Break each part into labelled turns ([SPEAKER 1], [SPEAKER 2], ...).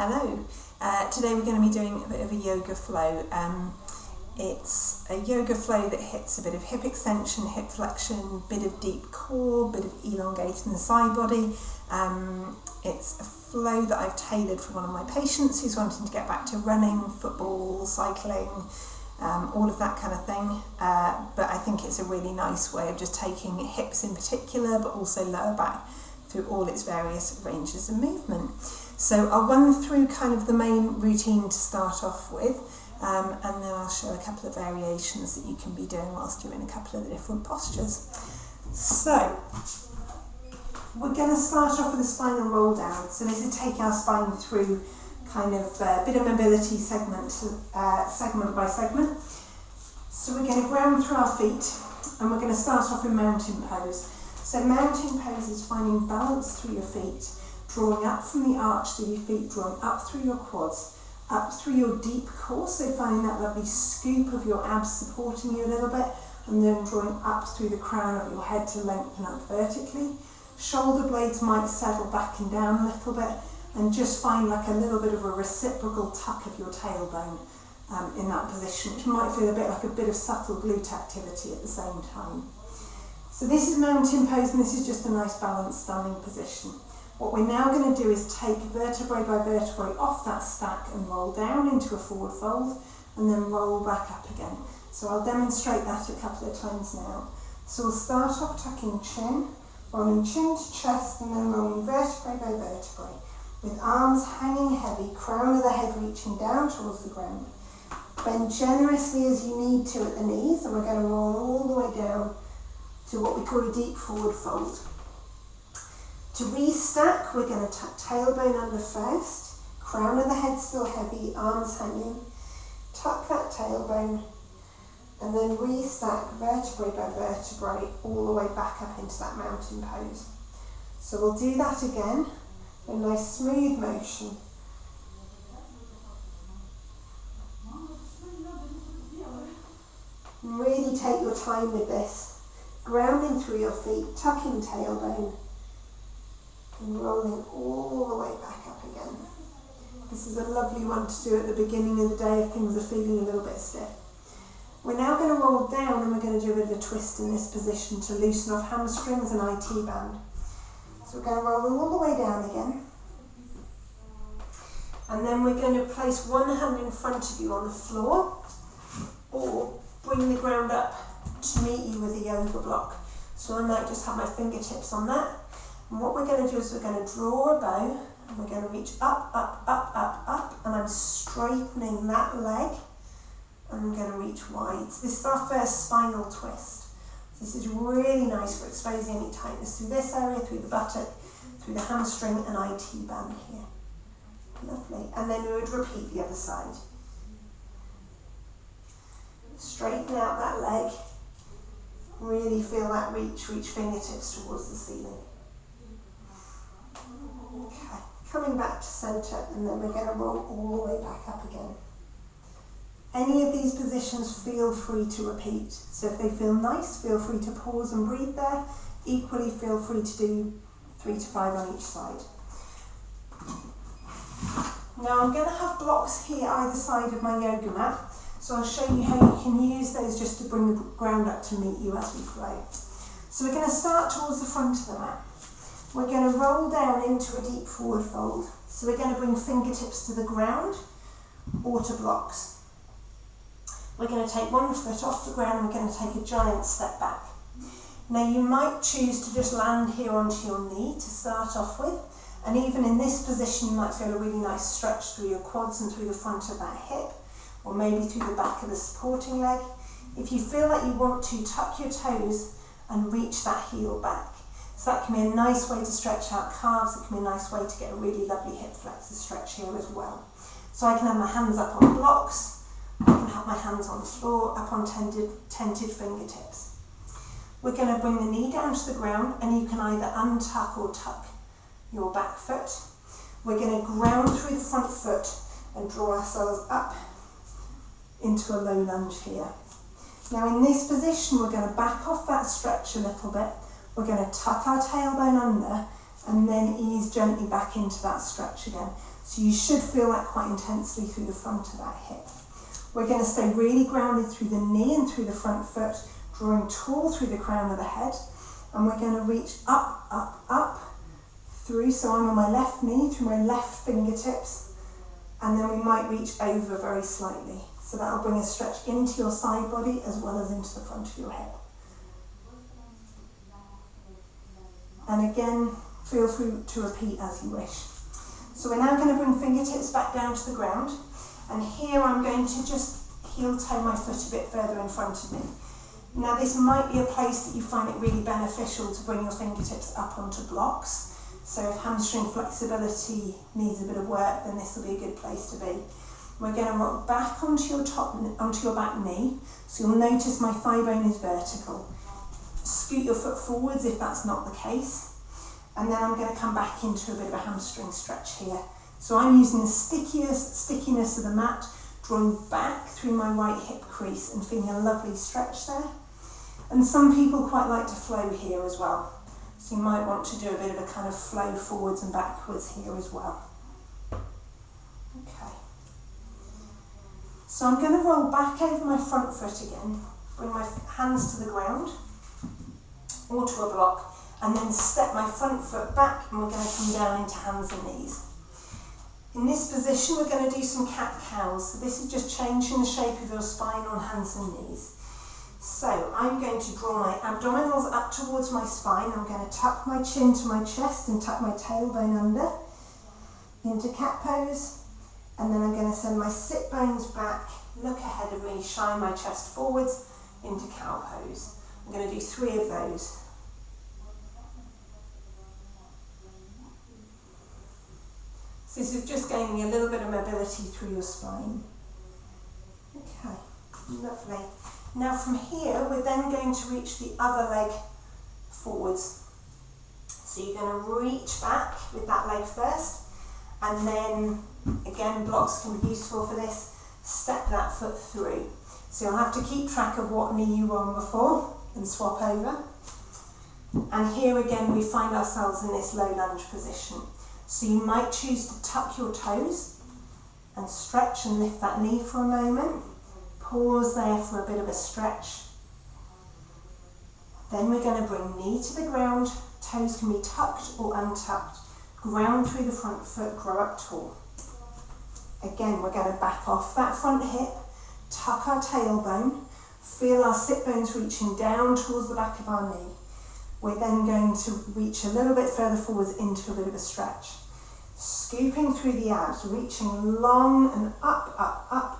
[SPEAKER 1] Hello. Today we're going to be doing a bit of a yoga flow. It's a yoga flow that hits a bit of hip extension, hip flexion, bit of deep core, bit of elongating the side body. It's a flow that I've tailored for one of my patients who's wanting to get back to running, football, cycling, all of that kind of thing. But I think it's a really nice way of just taking hips in particular, but also lower back through all its various ranges of movement. So I'll run through kind of the main routine to start off with, and then I'll show a couple of variations that you can be doing whilst you're in a couple of the different postures. So we're going to start off with a spinal roll down. So this is take our spine through kind of a bit of mobility segment by segment. So we're going to ground through our feet, and we're going to start off in mountain pose. So mountain pose is finding balance through your feet, drawing up from the arch through your feet, drawing up through your quads, up through your deep core, so finding that lovely scoop of your abs supporting you a little bit, and then drawing up through the crown of your head to lengthen up vertically. Shoulder blades might settle back and down a little bit, and just find like a little bit of a reciprocal tuck of your tailbone in that position, which might feel a bit like a bit of subtle glute activity at the same time. So this is mountain pose, and this is just a nice balanced standing position. What we're now going to do is take vertebrae by vertebrae off that stack and roll down into a forward fold, and then roll back up again. So I'll demonstrate that a couple of times now. So we'll start off tucking chin, rolling chin to chest, and then rolling vertebrae by vertebrae, with arms hanging heavy, crown of the head reaching down towards the ground. Bend generously as you need to at the knees, and we're going to roll all the way down to what we call a deep forward fold. To restack, we're going to tuck tailbone under first, crown of the head still heavy, arms hanging, tuck that tailbone, and then restack vertebrae by vertebrae all the way back up into that mountain pose. So we'll do that again, a nice smooth motion. Really take your time with this, grounding through your feet, tucking tailbone, and rolling all the way back up again. This is a lovely one to do at the beginning of the day if things are feeling a little bit stiff. We're now going to roll down, and we're going to do a bit of a twist in this position to loosen off hamstrings and IT band. So we're going to roll all the way down again. And then we're going to place one hand in front of you on the floor, or bring the ground up to meet you with a yoga block. So I might just have my fingertips on that. And what we're going to do is we're going to draw a bow, and we're going to reach up, up, up, up, up, and I'm straightening that leg, and I'm going to reach wide. So this is our first spinal twist. This is really nice for exposing any tightness through this area, through the buttock, through the hamstring and IT band here. Lovely. And then we would repeat the other side. Straighten out that leg. Really feel that reach fingertips towards the ceiling. Okay, coming back to centre, and then we're going to roll all the way back up again. Any of these positions, feel free to repeat. So if they feel nice, feel free to pause and breathe there. Equally, feel free to do 3 to 5 on each side. Now I'm going to have blocks here either side of my yoga mat, so I'll show you how you can use those just to bring the ground up to meet you as we flow. So we're going to start towards the front of the mat. We're going to roll down into a deep forward fold. So we're going to bring fingertips to the ground or to blocks. We're going to take one foot off the ground, and we're going to take a giant step back. Now you might choose to just land here onto your knee to start off with, and even in this position you might feel a really nice stretch through your quads and through the front of that hip, or maybe through the back of the supporting leg. If you feel like you want to, tuck your toes and reach that heel back. So that can be a nice way to stretch out calves. It can be a nice way to get a really lovely hip flexor stretch here as well. So I can have my hands up on blocks, I can have my hands on the floor, up on tented fingertips. We're going to bring the knee down to the ground, and you can either untuck or tuck your back foot. We're going to ground through the front foot and draw ourselves up into a low lunge here. Now in this position, we're going to back off that stretch a little bit. We're going to tuck our tailbone under and then ease gently back into that stretch again. So you should feel that quite intensely through the front of that hip. We're going to stay really grounded through the knee and through the front foot, drawing tall through the crown of the head. And we're going to reach up, up, up, through. So I'm on my left knee, through my left fingertips. And then we might reach over very slightly. So that'll bring a stretch into your side body as well as into the front of your hip. And again, feel free to repeat as you wish. So we're now going to bring fingertips back down to the ground. And here I'm going to just heel toe my foot a bit further in front of me. Now this might be a place that you find it really beneficial to bring your fingertips up onto blocks. So if hamstring flexibility needs a bit of work, then this will be a good place to be. We're going to rock back onto your back knee. So you'll notice my thigh bone is vertical. Scoot your foot forwards if that's not the case. And then I'm going to come back into a bit of a hamstring stretch here. So I'm using the stickiness of the mat, drawing back through my right hip crease and feeling a lovely stretch there. And some people quite like to flow here as well. So you might want to do a bit of a kind of flow forwards and backwards here as well. Okay. So I'm going to roll back over my front foot again, bring my hands to the ground or to a block, and then step my front foot back, and we're going to come down into hands and knees. In this position, we're going to do some cat-cows. So this is just changing the shape of your spine on hands and knees. So I'm going to draw my abdominals up towards my spine. I'm going to tuck my chin to my chest and tuck my tailbone under into cat pose. And then I'm going to send my sit bones back, look ahead of me, shine my chest forwards into cow pose. I'm going to do 3 of those. So this is just gaining a little bit of mobility through your spine. Okay, lovely. Now from here, we're then going to reach the other leg forwards. So you're going to reach back with that leg first, and then, again, blocks can be useful for this, step that foot through. So you'll have to keep track of what knee you were on before and swap over. And here again, we find ourselves in this low lunge position. So you might choose to tuck your toes and stretch and lift that knee for a moment. Pause there for a bit of a stretch. Then we're going to bring knee to the ground. Toes can be tucked or untucked. Ground through the front foot, grow up tall. Again, we're going to back off that front hip, tuck our tailbone, feel our sit bones reaching down towards the back of our knee. We're then going to reach a little bit further forwards into a bit of a stretch. Scooping through the abs, reaching long and up, up, up.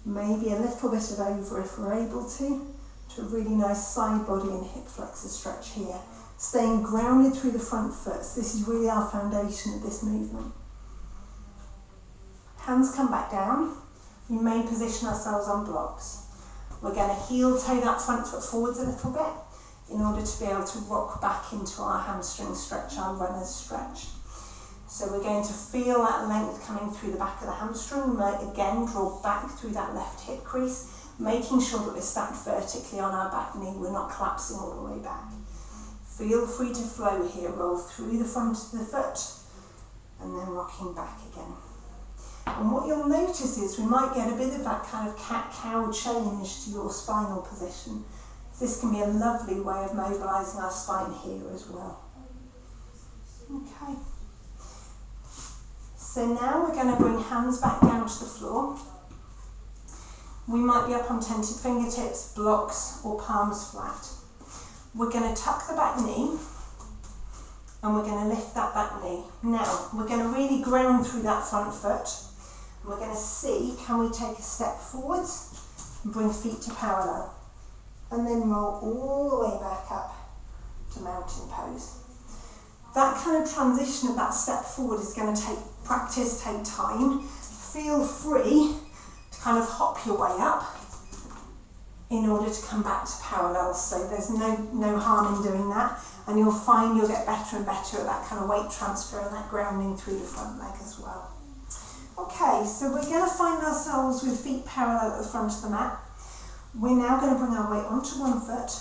[SPEAKER 1] Maybe a little bit of over if we're able to a really nice side body and hip flexor stretch here. Staying grounded through the front foot. So this is really our foundation of this movement. Hands come back down. We may position ourselves on blocks. We're going to heel toe that front foot forwards a little bit in order to be able to rock back into our hamstring stretch, our runner's stretch. So we're going to feel that length coming through the back of the hamstring. We might again draw back through that left hip crease, making sure that we're stacked vertically on our back knee. We're not collapsing all the way back. Feel free to flow here. Roll through the front of the foot and then rocking back again. And what you'll notice is we might get a bit of that kind of cat-cow change to your spinal position. This can be a lovely way of mobilising our spine here as well. Okay. So now we're going to bring hands back down to the floor. We might be up on tented fingertips, blocks, or palms flat. We're going to tuck the back knee, and we're going to lift that back knee. Now, we're going to really ground through that front foot. And we're going to see, can we take a step forwards and bring feet to parallel? And then roll all the way back up to mountain pose. That kind of transition of that step forward is going to take practice, take time. Feel free to kind of hop your way up in order to come back to parallel. So there's no harm in doing that. And you'll find you'll get better and better at that kind of weight transfer and that grounding through the front leg as well. Okay, so we're going to find ourselves with feet parallel at the front of the mat. We're now going to bring our weight onto one foot.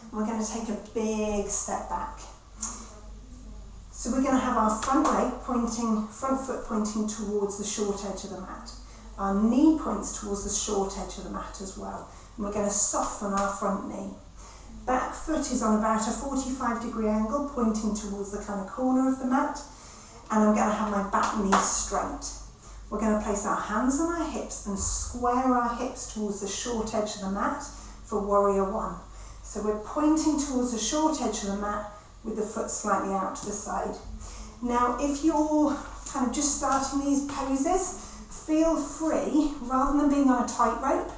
[SPEAKER 1] And we're going to take a big step back. So we're going to have our front foot pointing towards the short edge of the mat. Our knee points towards the short edge of the mat as well. And we're going to soften our front knee. Back foot is on about a 45-degree angle, pointing towards the kind of corner of the mat. And I'm going to have my back knee straight. We're going to place our hands on our hips and square our hips towards the short edge of the mat for warrior one. So we're pointing towards the short edge of the mat with the foot slightly out to the side. Now, if you're kind of just starting these poses, feel free, rather than being on a tightrope,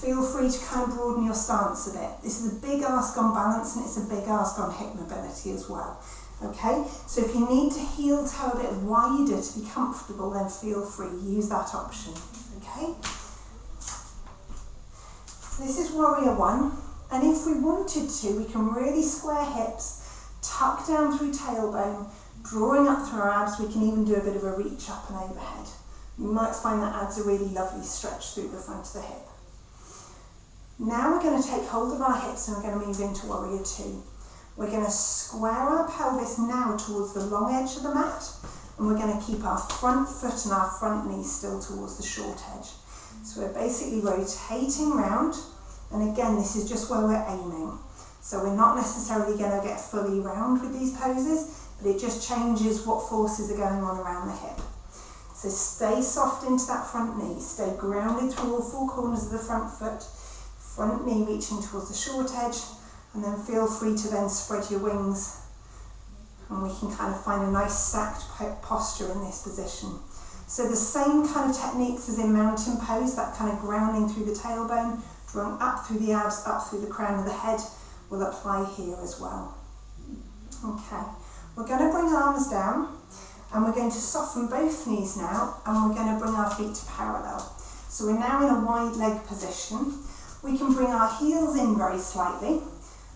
[SPEAKER 1] feel free to kind of broaden your stance a bit. This is a big ask on balance and it's a big ask on hip mobility as well. Okay, so if you need to heel toe a bit wider to be comfortable, then feel free, use that option. Okay, so this is warrior one, and if we wanted to, we can really square hips, tuck down through tailbone, drawing up through our abs. We can even do a bit of a reach up and overhead. You might find that adds a really lovely stretch through the front of the hip. Now we're going to take hold of our hips and we're going to move into warrior two. We're going to square our pelvis now towards the long edge of the mat, and we're going to keep our front foot and our front knee still towards the short edge. So we're basically rotating round, and again, this is just where we're aiming. So we're not necessarily going to get fully round with these poses, but it just changes what forces are going on around the hip. So stay soft into that front knee, stay grounded through all four corners of the front foot, front knee reaching towards the short edge, and then feel free to then spread your wings, and we can kind of find a nice stacked posture in this position. So the same kind of techniques as in mountain pose, that kind of grounding through the tailbone, drawing up through the abs, up through the crown of the head, will apply here as well. Okay, we're going to bring arms down, and we're going to soften both knees now, and we're going to bring our feet to parallel. So we're now in a wide leg position. We can bring our heels in very slightly,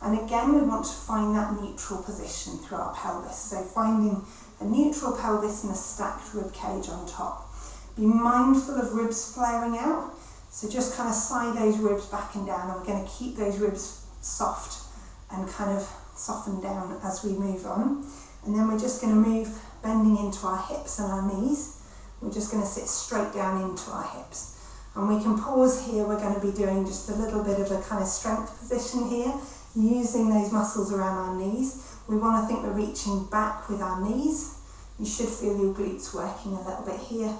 [SPEAKER 1] and again we want to find that neutral position through our pelvis. So finding a neutral pelvis and a stacked rib cage on top. Be mindful of ribs flaring out, so just kind of sigh those ribs back and down, and we're going to keep those ribs soft and kind of soften down as we move on. And then we're just going to move, bending into our hips and our knees. We're just going to sit straight down into our hips. And we can pause here. We're going to be doing just a little bit of a kind of strength position here, using those muscles around our knees. We want to think we're reaching back with our knees. You should feel your glutes working a little bit here.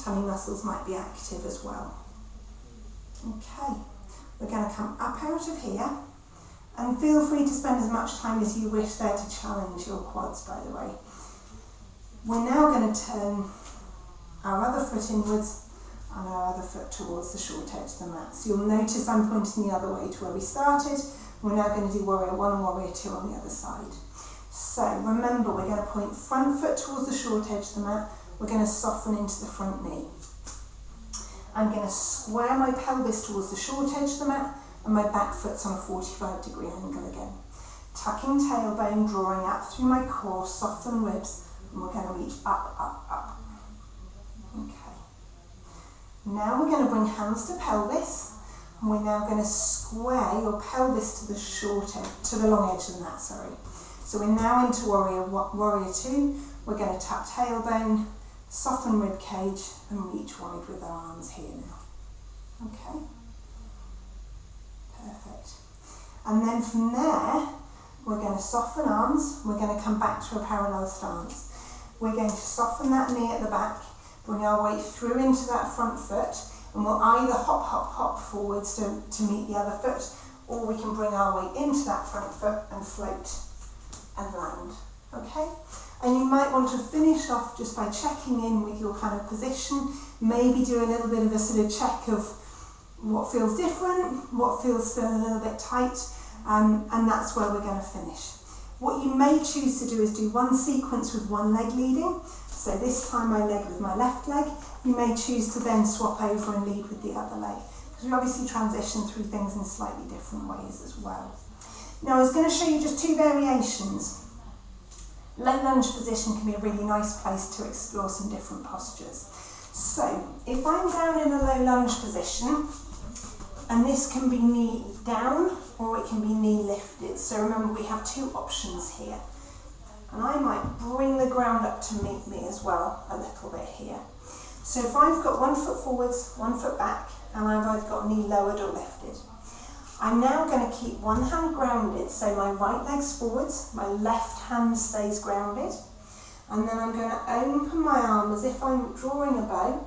[SPEAKER 1] Tummy muscles might be active as well. Okay, we're going to come up out of here, and feel free to spend as much time as you wish there to challenge your quads, by the way. We're now going to turn our other foot inwards and our other foot towards the short edge of the mat. So you'll notice I'm pointing the other way to where we started. We're now going to do warrior one and warrior two on the other side. So remember, we're going to point front foot towards the short edge of the mat. We're going to soften into the front knee. I'm going to square my pelvis towards the short edge of the mat, and my back foot's on a 45-degree angle again. Tucking tailbone, drawing up through my core, soften ribs, and we're going to reach up, up, up. Okay. Now we're going to bring hands to pelvis, and we're now going to square your pelvis to the short edge, to the long edge of the mat, sorry. So we're now into warrior two. We're going to tuck tailbone, soften rib cage, and reach wide with our arms here now. Okay. Perfect. And then from there, we're going to soften arms. We're going to come back to a parallel stance. We're going to soften that knee at the back, bring our weight through into that front foot, and we'll either hop, hop, hop forwards to meet the other foot, or we can bring our weight into that front foot and float and land. Okay? And you might want to finish off just by checking in with your kind of position, maybe do a little bit of a sort of check of what feels different, what feels still a little bit tight, and that's where we're going to finish. What you may choose to do is do one sequence with one leg leading. So this time I led with my left leg. You may choose to then swap over and lead with the other leg, because we obviously transition through things in slightly different ways as well. Now I was going to show you just two variations. Low lunge position can be a really nice place to explore some different postures. So if I'm down in a low lunge position, and this can be knee down or it can be knee lifted. So remember, we have two options here. And I might bring the ground up to meet me as well, a little bit here. So if I've got 1 foot forwards, 1 foot back, and I've either got knee lowered or lifted, I'm now going to keep one hand grounded, so my right leg's forwards, my left hand stays grounded, and then I'm going to open my arm as if I'm drawing a bow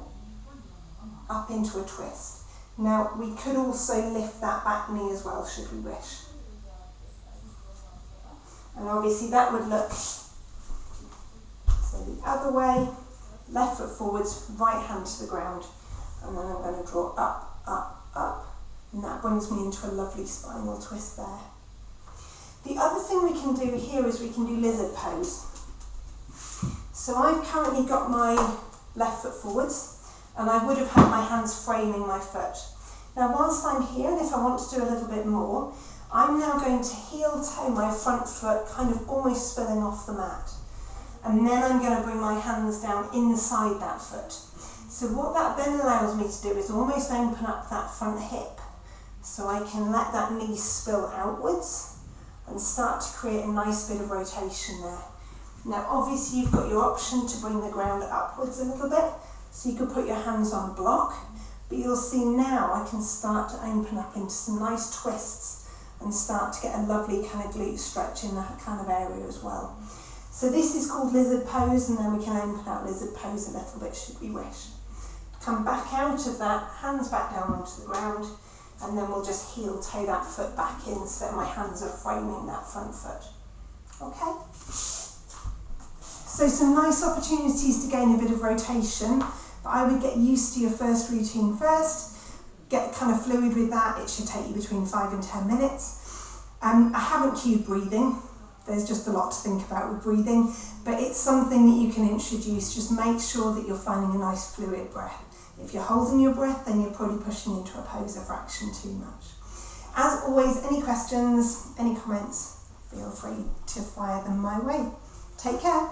[SPEAKER 1] up into a twist. Now we could also lift that back knee as well, should we wish. And obviously that would look, so the other way, left foot forwards, right hand to the ground, and then I'm going to draw up, up, up, and that brings me into a lovely spinal twist there. The other thing we can do here is we can do lizard pose. So I've currently got my left foot forwards, and I would have had my hands framing my foot. Now whilst I'm here, and if I want to do a little bit more, I'm now going to heel toe my front foot, kind of almost spilling off the mat. And then I'm going to bring my hands down inside that foot. So what that then allows me to do is almost open up that front hip, so I can let that knee spill outwards and start to create a nice bit of rotation there. Now obviously you've got your option to bring the ground upwards a little bit, so you could put your hands on a block, but you'll see now I can start to open up into some nice twists and start to get a lovely kind of glute stretch in that kind of area as well. So this is called lizard pose, and then we can open out lizard pose a little bit should we wish. Come back out of that, hands back down onto the ground, and then we'll just heel toe that foot back in so my hands are framing that front foot. Okay? So some nice opportunities to gain a bit of rotation, but I would get used to your first routine first, get kind of fluid with that. It should take you between 5 and 10 minutes. I haven't cued breathing. There's just a lot to think about with breathing, but it's something that you can introduce. Just make sure that you're finding a nice fluid breath. If you're holding your breath, then you're probably pushing into a pose a fraction too much. As always, any questions, any comments, feel free to fire them my way. Take care.